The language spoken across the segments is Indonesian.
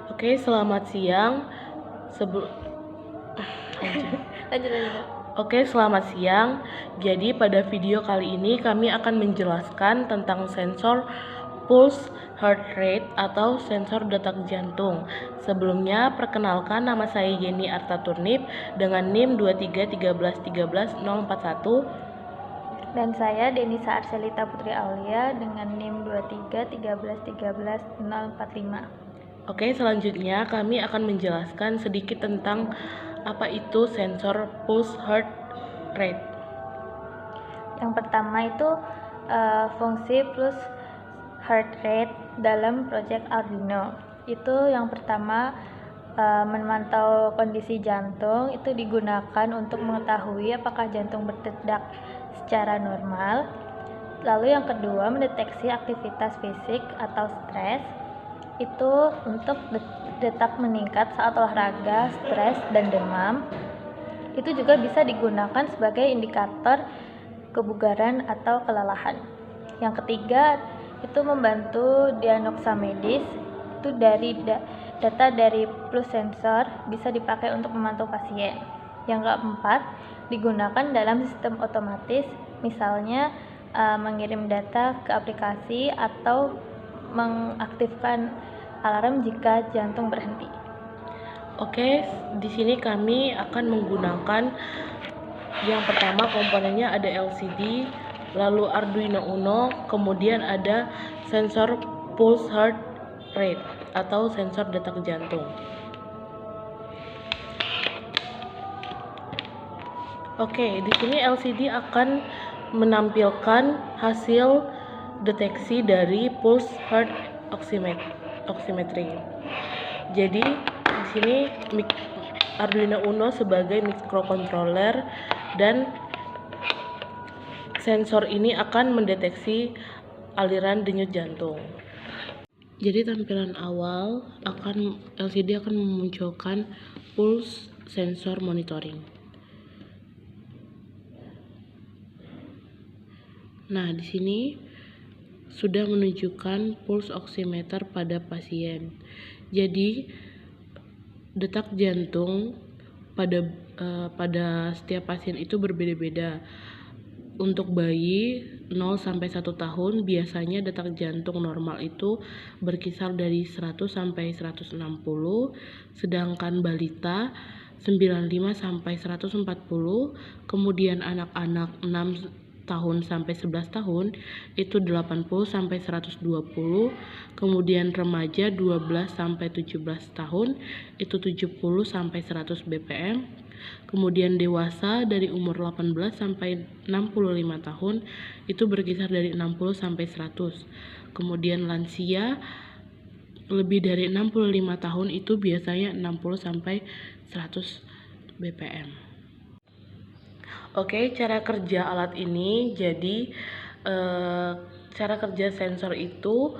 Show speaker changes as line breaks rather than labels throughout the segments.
Oke, selamat siang. Sebelum
Lanjut.
Oke, selamat siang. Jadi pada video kali ini kami akan menjelaskan tentang sensor pulse heart rate atau sensor detak jantung. Sebelumnya, perkenalkan, nama saya Yeni Arta Turnip dengan NIM 2313131041.
Dan saya Denisa Arselita Putri Aulia dengan NIM 2313131045.
Oke, selanjutnya kami akan menjelaskan sedikit tentang apa itu sensor pulse heart rate.
Yang pertama itu fungsi plus heart rate dalam proyek Arduino. Itu yang pertama, memantau kondisi jantung. Itu digunakan untuk mengetahui apakah jantung berdetak secara normal. Lalu yang kedua, mendeteksi aktivitas fisik atau stres. Itu untuk detak meningkat saat olahraga, stres, dan demam. Itu juga bisa digunakan sebagai indikator kebugaran atau kelelahan. Yang ketiga, itu membantu diagnosa medis. Itu dari data dari plus sensor bisa dipakai untuk memantau pasien. Yang keempat, digunakan dalam sistem otomatis, misalnya mengirim data ke aplikasi atau mengaktifkan alarm jika jantung berhenti.
Oke, di sini kami akan menggunakan yang pertama komponennya ada LCD, lalu Arduino Uno, kemudian ada sensor pulse heart rate atau sensor detak jantung. Oke, di sini LCD akan menampilkan hasil deteksi dari pulse heart oximetry. Jadi di sini Arduino Uno sebagai microcontroller dan sensor ini akan mendeteksi aliran denyut jantung. Jadi tampilan awal LCD akan memunculkan pulse sensor monitoring. Nah, di sini sudah menunjukkan pulse oximeter pada pasien. Jadi detak jantung pada setiap pasien itu berbeda-beda. Untuk bayi 0 sampai 1 tahun biasanya detak jantung normal itu berkisar dari 100 sampai 160, sedangkan balita 95 sampai 140, kemudian anak-anak 6 tahun sampai 11 tahun itu 80 sampai 120, kemudian remaja 12 sampai 17 tahun itu 70 sampai 100 bpm, kemudian dewasa dari umur 18 sampai 65 tahun itu berkisar dari 60 sampai 100, kemudian lansia lebih dari 65 tahun itu biasanya 60 sampai 100 bpm. Oke, cara kerja alat ini. Jadi cara kerja sensor itu,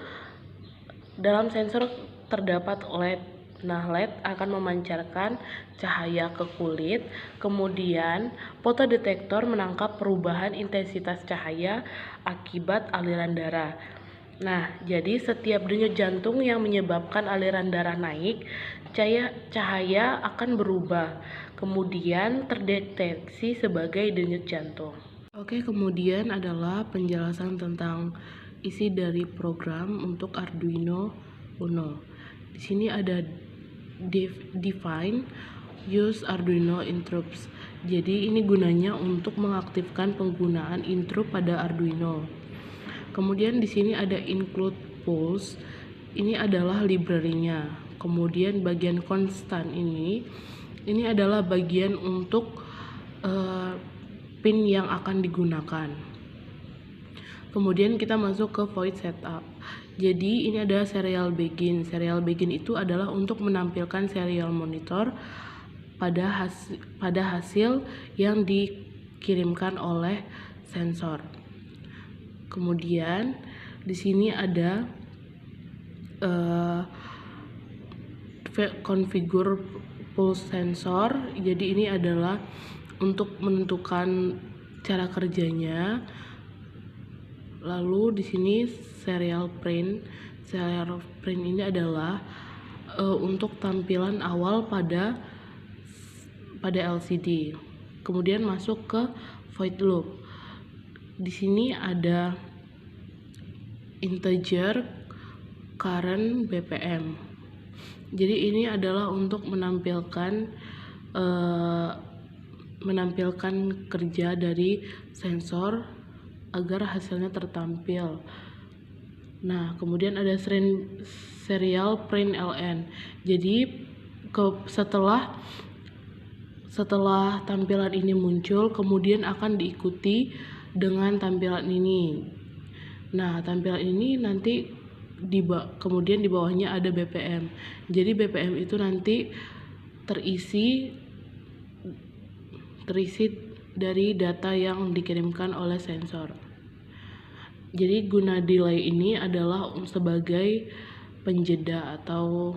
dalam sensor terdapat LED. Nah, LED akan memancarkan cahaya ke kulit, kemudian fotodetektor menangkap perubahan intensitas cahaya akibat aliran darah. Nah, jadi setiap denyut jantung yang menyebabkan aliran darah naik, cahaya akan berubah, kemudian terdeteksi sebagai denyut jantung. Oke, kemudian adalah penjelasan tentang isi dari program untuk Arduino Uno. Di sini ada define use Arduino interrupts. Jadi ini gunanya untuk mengaktifkan penggunaan interrupt pada Arduino. Kemudian di sini ada include pulse. Ini adalah library-nya. Kemudian bagian konstan ini adalah bagian untuk pin yang akan digunakan. Kemudian kita masuk ke void setup. Jadi ini ada serial begin. Serial begin itu adalah untuk menampilkan serial monitor pada hasil yang dikirimkan oleh sensor. Kemudian di sini ada configure pulse sensor. Jadi ini adalah untuk menentukan cara kerjanya. Lalu di sini serial print. Serial print ini adalah untuk tampilan awal pada LCD. Kemudian masuk ke void loop. Di sini ada integer current BPM. Jadi ini adalah untuk menampilkan kerja dari sensor agar hasilnya tertampil. Nah, kemudian ada serial print ln. Jadi setelah tampilan ini muncul, kemudian akan diikuti dengan tampilan ini. Nah, tampilan ini nanti kemudian di bawahnya ada BPM. Jadi BPM itu nanti terisi dari data yang dikirimkan oleh sensor. Jadi guna delay ini adalah sebagai penjeda atau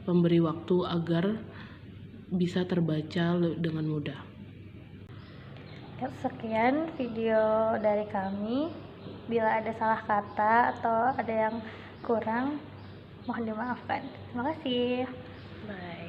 pemberi waktu agar bisa terbaca dengan mudah.
Sekian video dari kami. Bila ada salah kata atau ada yang kurang, mohon dimaafkan. Terima kasih.
Bye.